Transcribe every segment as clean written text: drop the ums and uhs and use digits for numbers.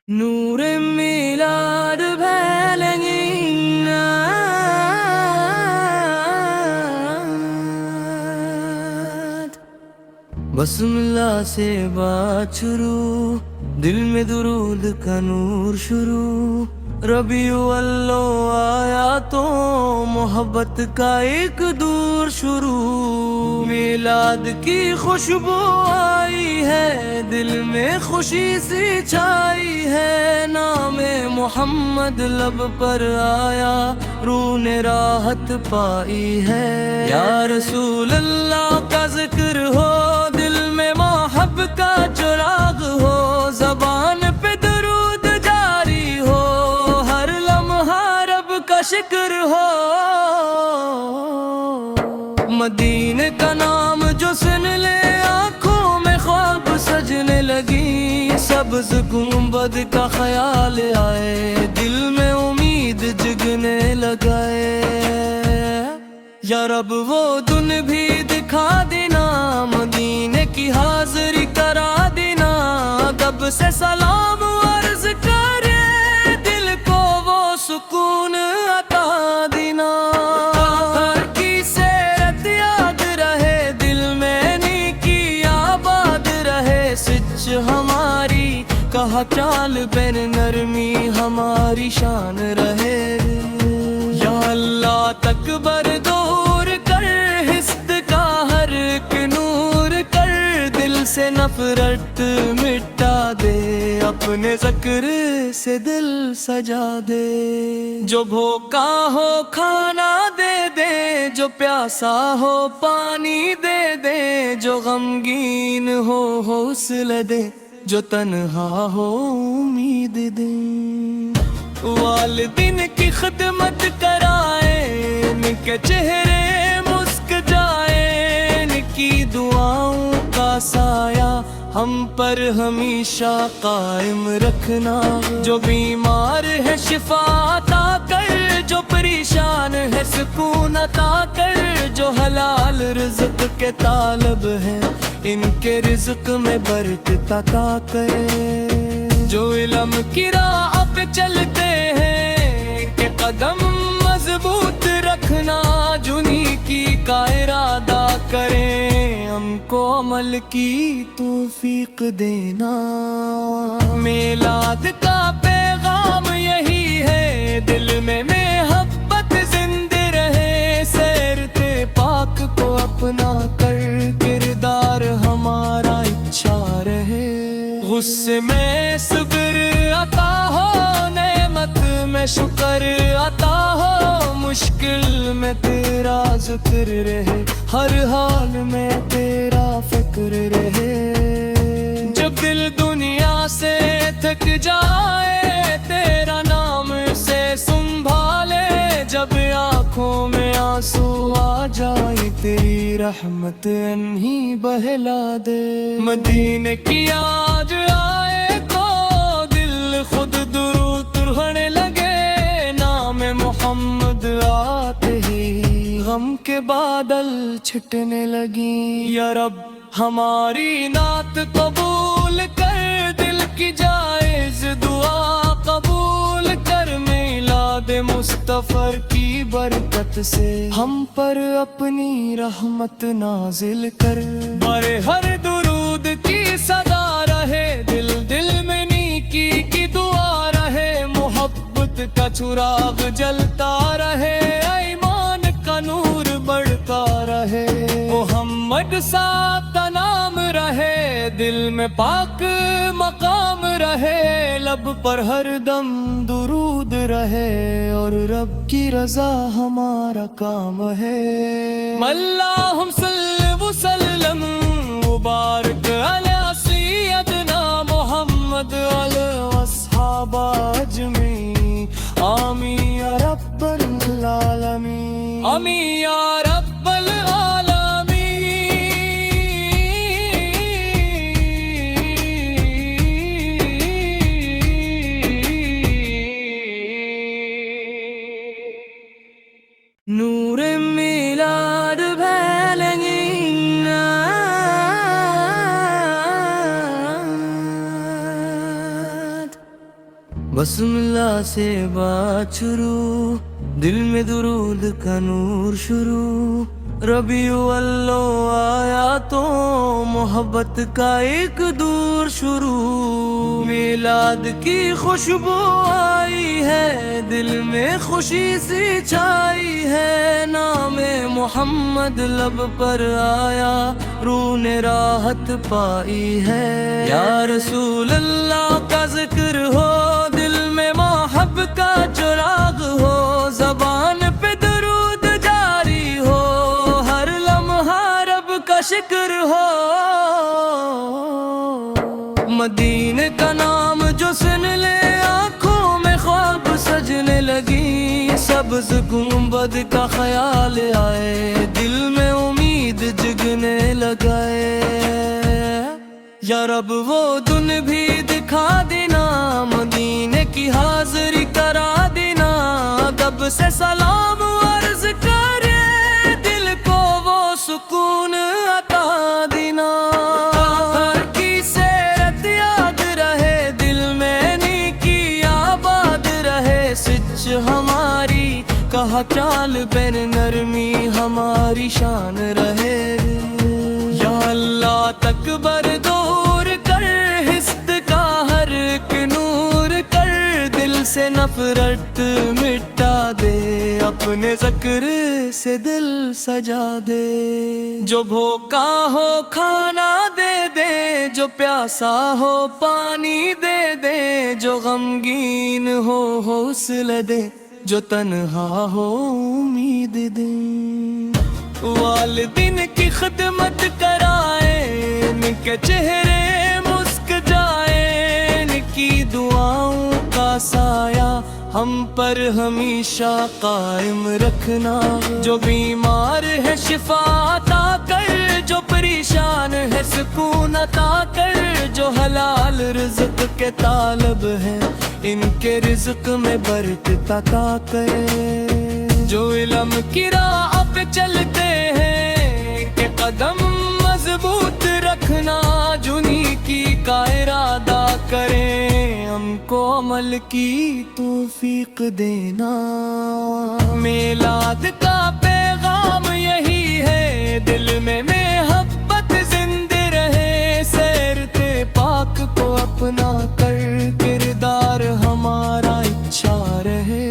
نور میلاد بھیلنگینات بسم اللہ سے بات شروع، دل میں درود کا نور شروع، ربیع الاول آیا تو محبت کا ایک دور شروع، میلاد کی خوشبو آئی ہے، دل میں خوشی سی چھائی ہے، نام محمد لب پر آیا، روح نے راحت پائی ہے، یا رسول اللہ کا ذکر ہو، دل میں محبت کا چراغ ہو، زبان پہ درود جاری ہو، ہر لمحہ رب کا شکر ہو، مدینے کا نام جو سن لے آنکھوں میں خواب سجنے لگی، سبز گنبد کا خیال آئے، دل میں امید جگنے لگائے، یا رب وہ دن بھی دکھا دینا، مدینے کی حاضری کرا دینا، ادب سے سلام عرض کرے، دل کو وہ سکون عطا دینا، ہر کی سیرت یاد رہے، دل میں نیکی آباد رہے، سچ ہماری کہا چال بین نرمی ہماری شان رہے، یا اللہ تکبر دور کر، حسد کا ہر ایک نور کر، دل سے نفرت مٹا دے، اپنے ذکر سے دل سجا دے، جو بھوکا ہو کھانا دے دے، جو پیاسا ہو پانی دے دے، جو غمگین ہو حوصلہ دے، جو تنہا ہو امید دے، والدین کی خدمت کرائے، ان کے چہرے مسک جائے، ان کی دعاؤں کا سایہ ہم پر ہمیشہ قائم رکھنا، جو بیمار ہے شفا عطا کر، جو پریشان ہے سکون عطا کر، جو حلال رزق کے طالب ہیں ان کے رزق میں برکت عطا کر، جو علم کی راہ پہ چلتے ہیں کہ قدم مضبوط رکھنا، جنہی کی کا ارادہ کریں، ہم کو عمل کی توفیق دینا، میلاد کا پیغام یہی ہے، دل میں محبت زندہ رہے، سیرت پاک کو اپنا کر، کردار ہمارا اچھا رہے، غصے میں صبر عطا ہو، نعمت میں شکر عطا ہو، مشکل میں تیرا ذکر رہے، ہر حال میں تیرا فکر رہے، جب دل دنیا سے تھک جائے، تیرا نام سے سنبھالے، جب آنکھوں میں آنسو آ جائے، تیری رحمت انہی بہلا دے، مدینے کی یاد آئے تو دل خود درود پڑھنے لگے، نام محمد آتے ہی غم کے بادل چھٹنے لگی، یا رب ہماری نعت قبول کر، دل کی جائز دعا قبول کر، میلاد مصطفی کی برکت سے ہم پر اپنی رحمت نازل کر، برے ہر درود کی صدا رہے، دل دل میں نیکی کی دعا رہے، محبت کا چراغ جلتا رہے، ایمان کا نور بڑھتا رہے، محمد صاحب کا نام رہے، دل میں پاک مقام رہے، لب پر ہر دم درود رہے، اور رب کی رضا ہمارا کام ہے، اللہم صلی وسلم مبارک علی سیدنا محمد علیہ واصحاب اجمعین، آمین یا رب العالمین، آمین یا رب العالمین، نور میلاد بھیلنگینات بسم اللہ سے بات شروع، دل میں درود کا نور شروع، ربیع الاول آیا تو محبت کا ایک دور شروع، میلاد کی خوشبو آئی ہے، دل میں خوشی سی چھائی ہے، نام محمد لب پر آیا، روح نے راحت پائی ہے، یا رسول اللہ کا ذکر ہو، دل میں محبت کا چراغ ہو، زبان پہ درود جاری ہو، ہر لمحہ رب کا شکر ہو، مدینے کا نام جو سن لے آنکھوں میں خواب سجنے لگی، سبز گنبد کا خیال آئے، دل میں امید جگنے لگائے، یا رب وہ دن بھی دکھا دینا، مدینے کی حاضری کرا دینا، ادب سے سلام عرض کرے، دل کو وہ سکون عطا دینا، گھر کی سیرت یاد رہے، دل میں نیکی آباد رہے، سچ ہماری کہا چال بین نرمی ہماری شان رہے، یا اللہ تکبر دور کر، حسد کا ہر ایک نور کر، دل سے نفرت مٹا دے، اپنے ذکر سے دل سجا دے، جو بھوکا ہو کھانا دے دے، جو پیاسا ہو پانی دے دے، جو غمگین ہو حوصلہ دے، جو تنہا ہو امید دے، والدین کی خدمت کرائے، ان کے چہرے مسک جائے، ان کی دعاؤں کا سایہ ہم پر ہمیشہ قائم رکھنا، جو بیمار ہے شفا عطا کر، جو پریشان ہے سکون عطا کر، جو حلال رزق کے طالب ہیں ان کے رزق میں برکت عطا کر، جو علم کی راہ پہ چلتے ہیں کہ قدم مضبوط رکھنا، جنہی کی کا ارادہ کریں، ہم کو عمل کی توفیق دینا، میلاد کا پیغام یہی ہے، دل میں محبت زندہ رہے، سیرت پاک کو اپنا کر، کردار ہمارا اچھا رہے،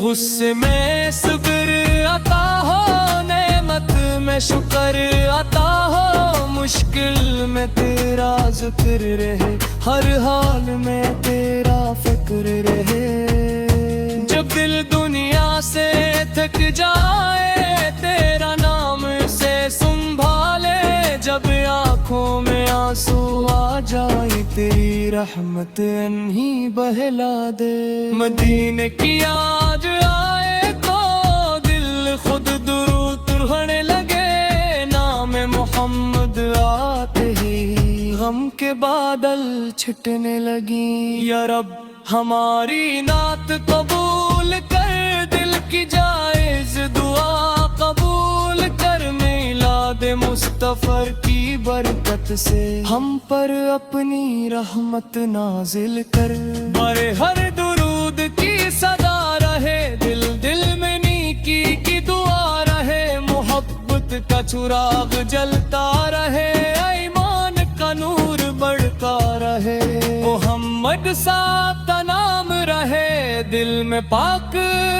غصے میں صبر عطا ہو، نعمت میں شکر عطا ہو، مشکل میں تیرا ذکر رہے، ہر حال میں تیرا فکر رہے، جب دل دنیا سے تھک جائے، تیرا نام سے سنبھالے، جب آنکھوں میں آنسو آ جائے، تیری رحمت انہی بہلا دے، مدینے کی یاد آئے تو دل خود درود پڑھنے لگے، نام محمد آتے ہی غم کے بادل چھٹنے لگی، یا رب ہماری نعت قبول کر، دل کی جائز دعا قبول کر، میلاد مصطفی کی برکت سے ہم پر اپنی رحمت نازل کر، برے ہر درود کی صدا رہے، دل دل میں نیکی کی دعا رہے، محبت کا چراغ جلتا رہے، ایمان کا نور بڑھتا رہے، محمد صاحب کا نام رہے، دل میں پاک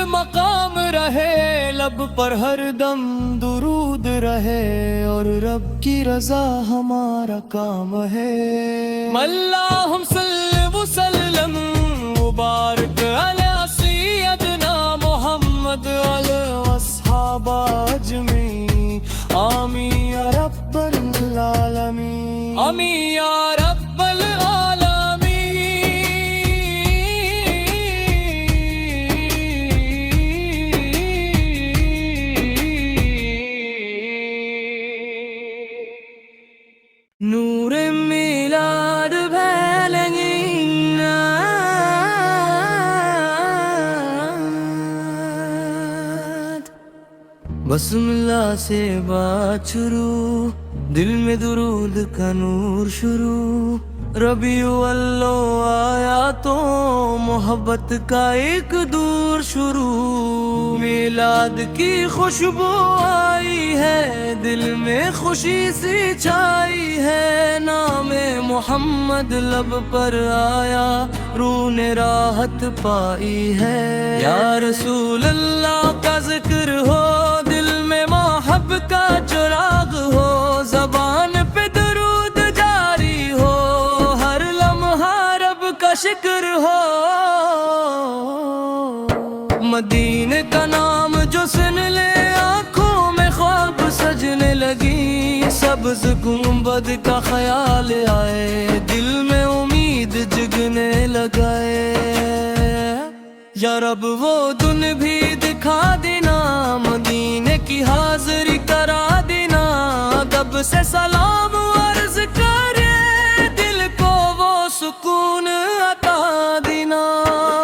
مقام رہے، لب پر ہر دم درود رہے، اور رب کی رضا ہمارا کام ہے، اللہم صلی وسلم مبارک علی سیدنا محمد علیہ اصحاب اجمعین، آمین یا رب العالمین، آمین یا رب العالمین، نور میلاد بھیلیں بسم اللہ سے بات شروع، دل میں درود کا نور شروع، ربیع الاول آیا تو تو محبت کا ایک دور شروع، میلاد کی خوشبو آئی ہے، دل میں خوشی سی چھائی ہے، نام محمد لب پر آیا، روح نے راحت پائی ہے۔ یا رسول اللہ کا ذکر ہو، دل میں محبت کا چراغ ہو، زبان پہ درود جاری ہو، ہر لمحہ رب کا شکر ہو۔ مدینے کا نام جو سن لے، آنکھوں میں خواب سجنے لگی، سبز گنبد کا خیال آئے، دل میں امید جگنے لگائے۔ یا رب وہ دن بھی دکھا دینا، مدینے کی حاضری کرا دینا، ادب سے سلام عرض کرے، دل کو وہ سکون عطا دینا۔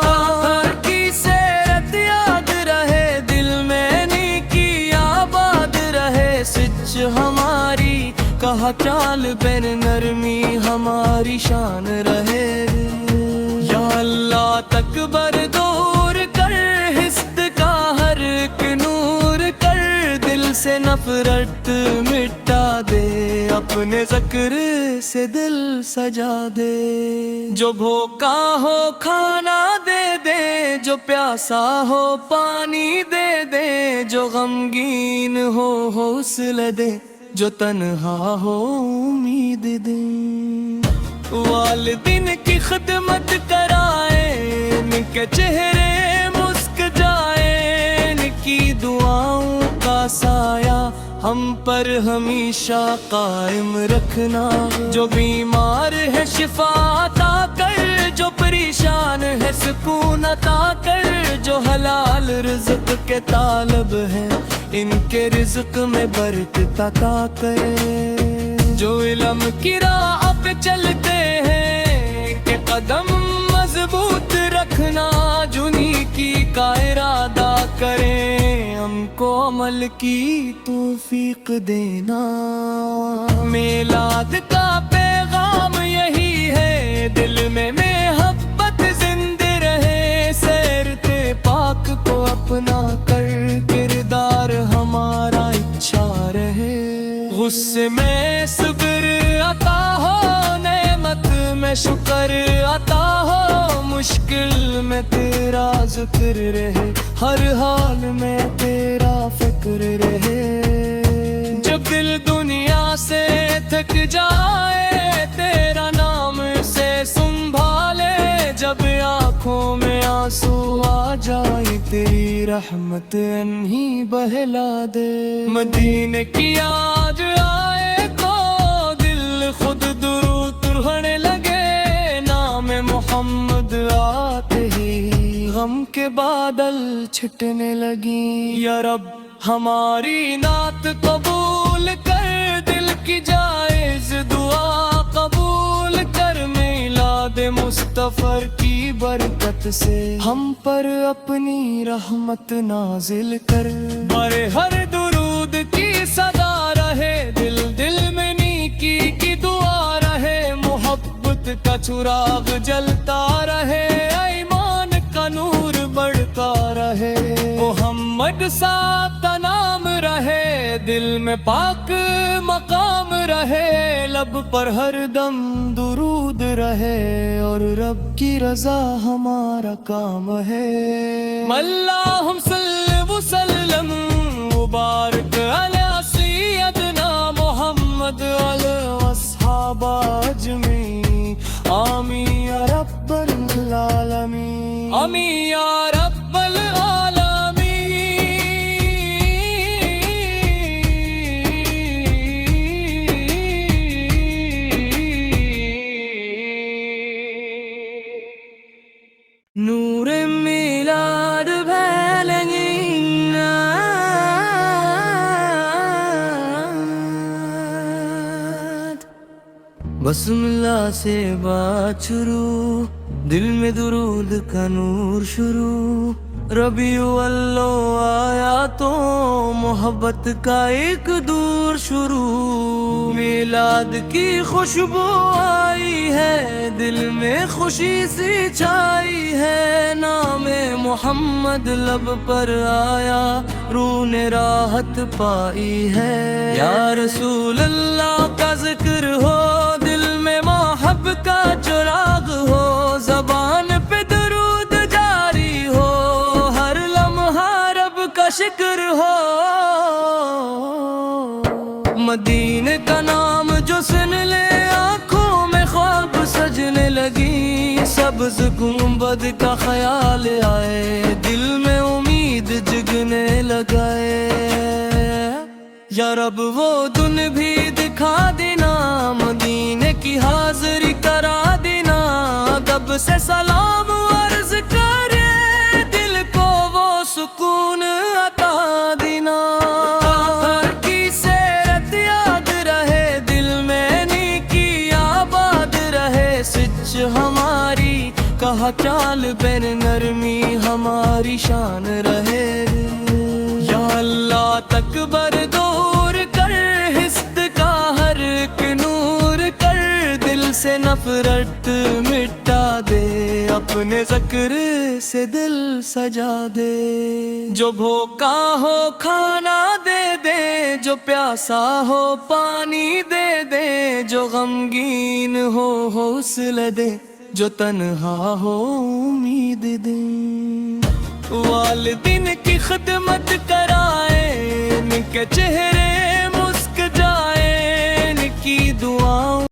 کافر کی سیرت یاد رہے، دل میں نیکی آباد رہے، سچ ہماری کہا چال بین نرمی ہماری شان رہے۔ یا اللہ تکبر دور کر، حسد کا ہر ایک نور کر، دل سے نفرت مٹا دے، اپنے ذکر سے دل سجا دے۔ جو بھوکا ہو کھانا دے دے، جو پیاسا ہو پانی دے دے، جو غمگین ہو حوصلہ دے، جو تنہا ہو امید دے۔ والدین کی خدمت کرائے، ان کے چہرے مسک جائے، ان کی دعاؤں کا سایہ ہم پر ہمیشہ قائم رکھنا۔ جو بیمار ہے شفا عطا کر، جو پریشان ہے سکون عطا کر، جو حلال رزق کے طالب ہیں ان کے رزق میں برکت عطا کر۔ جو علم کی راہ پہ چلتے ہیں کہ قدم مضبوط رکھنا، جنہی کی کا ارادہ کریں، ہم کو عمل کی توفیق دینا۔ میلاد کا پیغام یہی ہے، دل میں محبت زندہ رہے، سیرتے پاک کو اپنا کر، کردار ہمارا اچھا رہے۔ غصے میں صبر عطا ہو، نعمت میں شکر عطا ہو، مشکل میں تیرا ذکر رہے، ہر حال میں تیرا فکر رہے۔ جب دل دنیا سے تھک جائے، تیرا نام سے سنبھالے، جب آنکھوں میں آنسو آ جائے، تیری رحمت انہی بہلا دے۔ مدینے کی یاد آئے تو دل خود درود پڑھنے لگے، نام محمد آتے ہی غم کے بادل چھٹنے لگی۔ یا رب ہماری نعت قبول کر، دل کی جائز دعا قبول کر، میلاد مصطفی کی برکت سے ہم پر اپنی رحمت نازل کر۔ برے ہر درود کی صدا رہے، دل دل میں نیکی کی دعا رہے، محبت کا چراغ جلتا رہے، ایمان کا نور بڑھتا رہے، محمد صاحب کا نام رہے، دل میں پاک مقام رہے، لب پر ہر دم درود رہے، اور رب کی رضا ہمارا کام ہے۔ اللہم صلی وسلم مبارک علی سیدنا محمد علیہ اصحاب اجمعین، آمین یا رب العالمین، آمین یا رب العالمین۔ نور میلاد پھیلیں بسم اللہ سے بات شروع، دل میں درود کا نور شروع، ربیع الاول آیا تو محبت کا ایک دور شروع، میلاد کی خوشبو آئی ہے، دل میں خوشی سی چھائی ہے، نام محمد لب پر آیا، روح نے راحت پائی ہے، یا رسول اللہ کا ذکر ہو، دل میں محبت کا چراغ ہو، زبان پہ درود جاری ہو، ہر لمحہ رب کا شکر ہو، مدینے کا نام جو سن لے آنکھوں میں خواب سجنے لگی، سبز گنبد کا خیال آئے، دل میں امید جگنے لگائے، یا رب وہ دن بھی دکھا دینا، مدینے کی حاضری کرا دینا، ادب سے سلام عرض کرے، دل کو وہ سکون عطا دینا، کافر کی سیرت یاد رہے، دل میں نیکی آباد رہے، سچ ہماری کہا چال بین نرمی ہماری شان رہے، یا اللہ تکبر دور کر، حسد کا ہر ایک نور کر، دل سے نفرت مٹا دے، اپنے ذکر سے دل سجا دے، جو بھوکا ہو کھانا دے دے، جو پیاسا ہو پانی دے دے، جو غمگین ہو حوصلہ دے، جو تنہا ہو امید دے، والدین کی خدمت کرائے، ان کے چہرے مسک جائے، ان کی دعاؤں